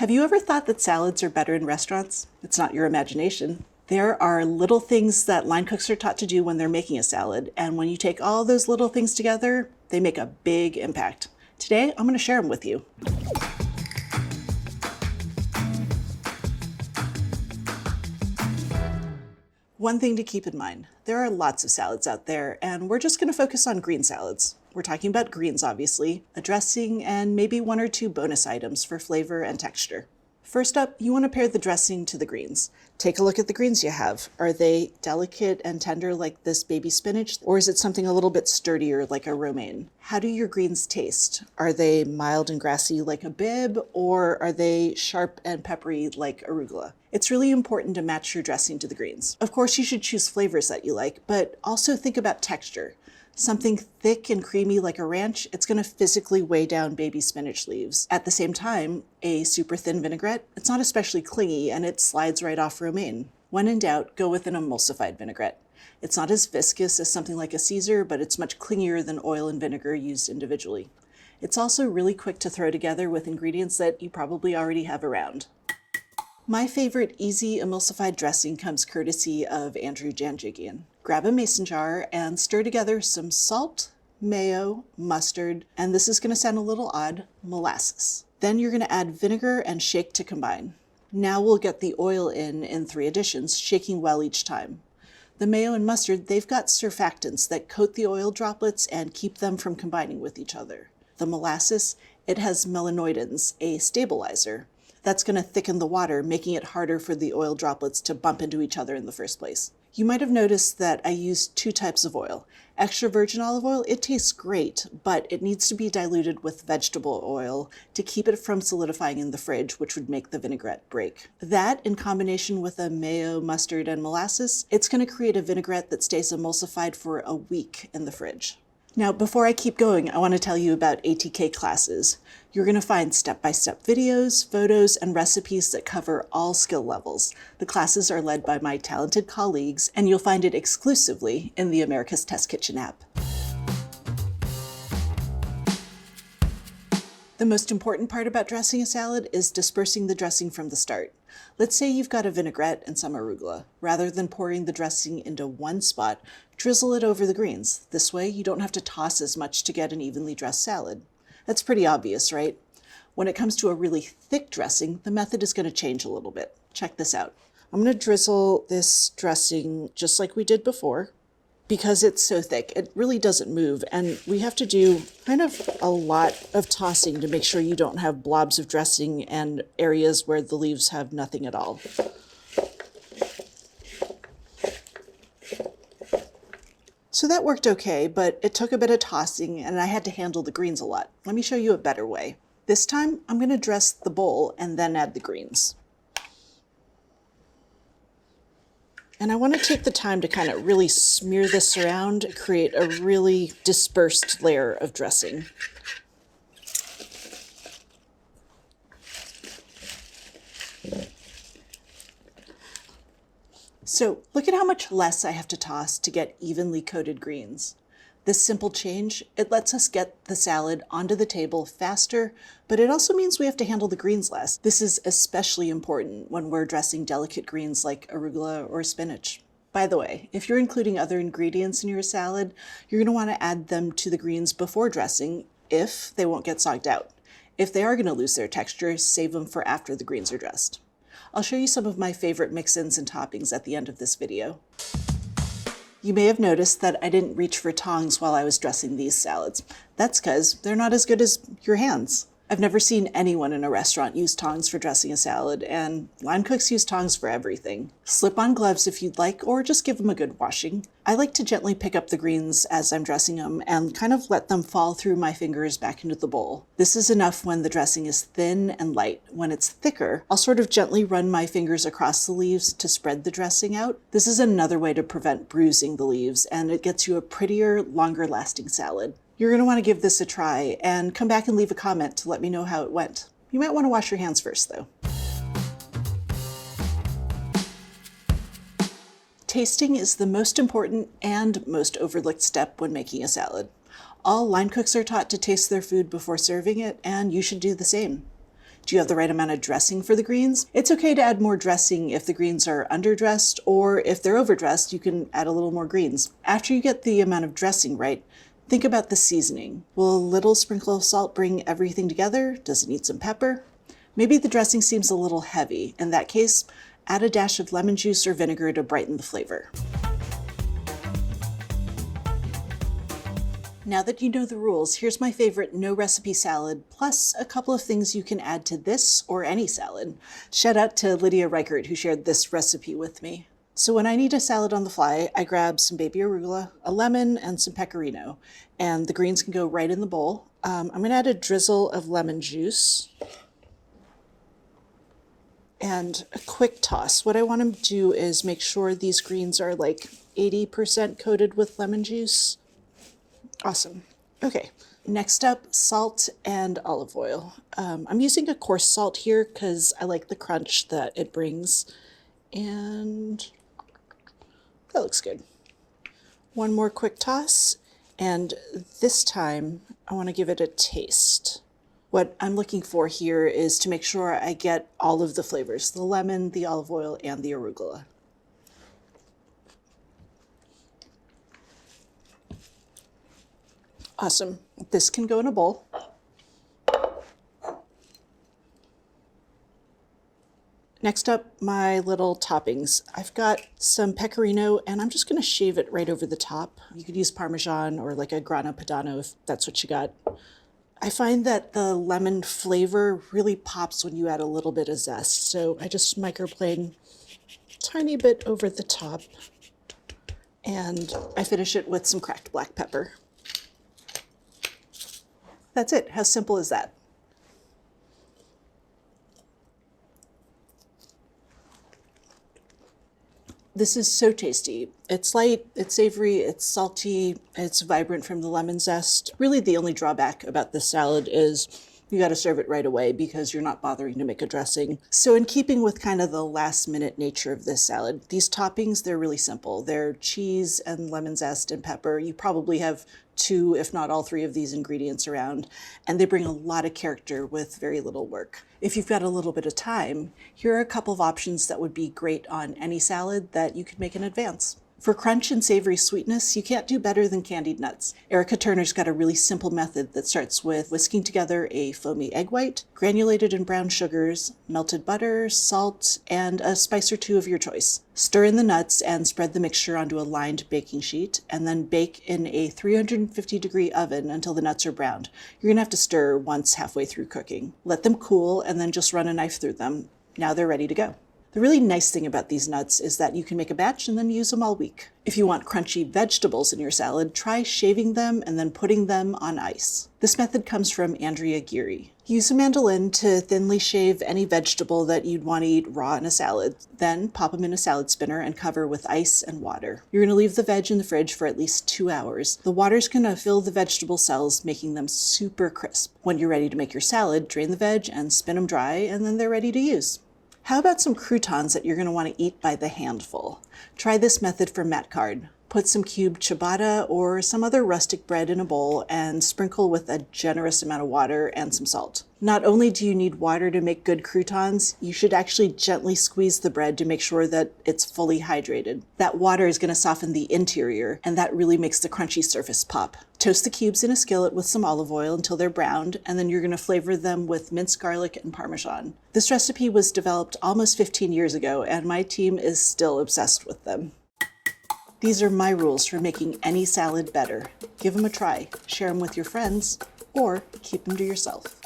Have you ever thought that salads are better in restaurants? It's not your imagination. There are little things that line cooks are taught to do when they're making a salad, and when you take all those little things together, they make a big impact. Today, I'm going to share them with you. One thing to keep in mind, there are lots of salads out there, and we're just going to focus on green salads. We're talking about greens, obviously, a dressing, and maybe one or two bonus items for flavor and texture. First up, you want to pair the dressing to the greens. Take a look at the greens you have. Are they delicate and tender like this baby spinach, or is it something a little bit sturdier like a romaine? How do your greens taste? Are they mild and grassy like a bib, or are they sharp and peppery like arugula? It's really important to match your dressing to the greens. Of course, you should choose flavors that you like, but also think about texture. Something thick and creamy like a ranch, it's going to physically weigh down baby spinach leaves. At the same time, a super thin vinaigrette, it's not especially clingy and it slides right off romaine. When in doubt, go with an emulsified vinaigrette. It's not as viscous as something like a Caesar, but it's much clingier than oil and vinegar used individually. It's also really quick to throw together with ingredients that you probably already have around. My favorite easy emulsified dressing comes courtesy of Andrew Janjigian. Grab a mason jar and stir together some salt, mayo, mustard, and this is going to sound a little odd, molasses. Then you're going to add vinegar and shake to combine. Now we'll get the oil in 3 additions, shaking well each time. The mayo and mustard, they've got surfactants that coat the oil droplets and keep them from combining with each other. The molasses, it has melanoidins, a stabilizer. That's going to thicken the water, making it harder for the oil droplets to bump into each other in the first place. You might have noticed that I used 2 types of oil. Extra virgin olive oil, it tastes great, but it needs to be diluted with vegetable oil to keep it from solidifying in the fridge, which would make the vinaigrette break. That, in combination with a mayo, mustard, and molasses, it's going to create a vinaigrette that stays emulsified for a week in the fridge. Now, before I keep going, I want to tell you about ATK classes. You're going to find step-by-step videos, photos, and recipes that cover all skill levels. The classes are led by my talented colleagues, and you'll find it exclusively in the America's Test Kitchen app. The most important part about dressing a salad is dispersing the dressing from the start. Let's say you've got a vinaigrette and some arugula. Rather than pouring the dressing into one spot, drizzle it over the greens. This way, you don't have to toss as much to get an evenly dressed salad. That's pretty obvious, right? When it comes to a really thick dressing, the method is going to change a little bit. Check this out. I'm going to drizzle this dressing just like we did before. Because it's so thick, it really doesn't move, and we have to do kind of a lot of tossing to make sure you don't have blobs of dressing and areas where the leaves have nothing at all. So that worked okay, but it took a bit of tossing and I had to handle the greens a lot. Let me show you a better way. This time, I'm going to dress the bowl and then add the greens. And I want to take the time to kind of really smear this around, create a really dispersed layer of dressing. So look at how much less I have to toss to get evenly coated greens. This simple change, it lets us get the salad onto the table faster, but it also means we have to handle the greens less. This is especially important when we're dressing delicate greens like arugula or spinach. By the way, if you're including other ingredients in your salad, you're going to want to add them to the greens before dressing if they won't get sogged out. If they are going to lose their texture, save them for after the greens are dressed. I'll show you some of my favorite mix-ins and toppings at the end of this video. You may have noticed that I didn't reach for tongs while I was dressing these salads. That's because they're not as good as your hands. I've never seen anyone in a restaurant use tongs for dressing a salad, and line cooks use tongs for everything. Slip on gloves if you'd like, or just give them a good washing. I like to gently pick up the greens as I'm dressing them and kind of let them fall through my fingers back into the bowl. This is enough when the dressing is thin and light. When it's thicker, I'll sort of gently run my fingers across the leaves to spread the dressing out. This is another way to prevent bruising the leaves, and it gets you a prettier, longer lasting salad. You're going to want to give this a try and come back and leave a comment to let me know how it went. You might want to wash your hands first, though. Tasting is the most important and most overlooked step when making a salad. All line cooks are taught to taste their food before serving it, and you should do the same. Do you have the right amount of dressing for the greens? It's okay to add more dressing if the greens are underdressed, or if they're overdressed, you can add a little more greens. After you get the amount of dressing right, think about the seasoning. Will a little sprinkle of salt bring everything together? Does it need some pepper? Maybe the dressing seems a little heavy. In that case, add a dash of lemon juice or vinegar to brighten the flavor. Now that you know the rules, here's my favorite no recipe salad, plus a couple of things you can add to this or any salad. Shout out to Lydia Reichert, who shared this recipe with me. So when I need a salad on the fly, I grab some baby arugula, a lemon, and some pecorino, and the greens can go right in the bowl. I'm gonna add a drizzle of lemon juice and a quick toss. What I want to do is make sure these greens are like 80% coated with lemon juice. Awesome. Okay, next up, salt and olive oil. I'm using a coarse salt here because I like the crunch that it brings, and that looks good. One more quick toss, and this time I want to give it a taste. What I'm looking for here is to make sure I get all of the flavors, the lemon, the olive oil, and the arugula. Awesome. This can go in a bowl. Next up, my little toppings. I've got some pecorino, and I'm just going to shave it right over the top. You could use Parmesan or like a grana padano if that's what you got. I find that the lemon flavor really pops when you add a little bit of zest, so I just microplane a tiny bit over the top, and I finish it with some cracked black pepper. That's it. How simple is that? This is so tasty. It's light, it's savory, it's salty, it's vibrant from the lemon zest. Really the only drawback about this salad is you got to serve it right away because you're not bothering to make a dressing. So in keeping with kind of the last minute nature of this salad, these toppings, they're really simple. They're cheese and lemon zest and pepper. You probably have 2, if not all 3 of these ingredients around, and they bring a lot of character with very little work. If you've got a little bit of time, here are a couple of options that would be great on any salad that you could make in advance. For crunch and savory sweetness, you can't do better than candied nuts. Erica Turner's got a really simple method that starts with whisking together a foamy egg white, granulated and brown sugars, melted butter, salt, and a spice or 2 of your choice. Stir in the nuts and spread the mixture onto a lined baking sheet, and then bake in a 350-degree oven until the nuts are browned. You're gonna have to stir once halfway through cooking. Let them cool and then just run a knife through them. Now they're ready to go. The really nice thing about these nuts is that you can make a batch and then use them all week. If you want crunchy vegetables in your salad, try shaving them and then putting them on ice. This method comes from Andrea Geary. Use a mandolin to thinly shave any vegetable that you'd want to eat raw in a salad. Then pop them in a salad spinner and cover with ice and water. You're going to leave the veg in the fridge for at least 2 hours. The water's going to fill the vegetable cells, making them super crisp. When you're ready to make your salad, drain the veg and spin them dry, and then they're ready to use. How about some croutons that you're going to want to eat by the handful? Try this method for Matt Card. Put some cubed ciabatta or some other rustic bread in a bowl and sprinkle with a generous amount of water and some salt. Not only do you need water to make good croutons, you should actually gently squeeze the bread to make sure that it's fully hydrated. That water is going to soften the interior, and that really makes the crunchy surface pop. Toast the cubes in a skillet with some olive oil until they're browned, and then you're going to flavor them with minced garlic and Parmesan. This recipe was developed almost 15 years ago, and my team is still obsessed with them. These are my rules for making any salad better. Give them a try, share them with your friends, or keep them to yourself.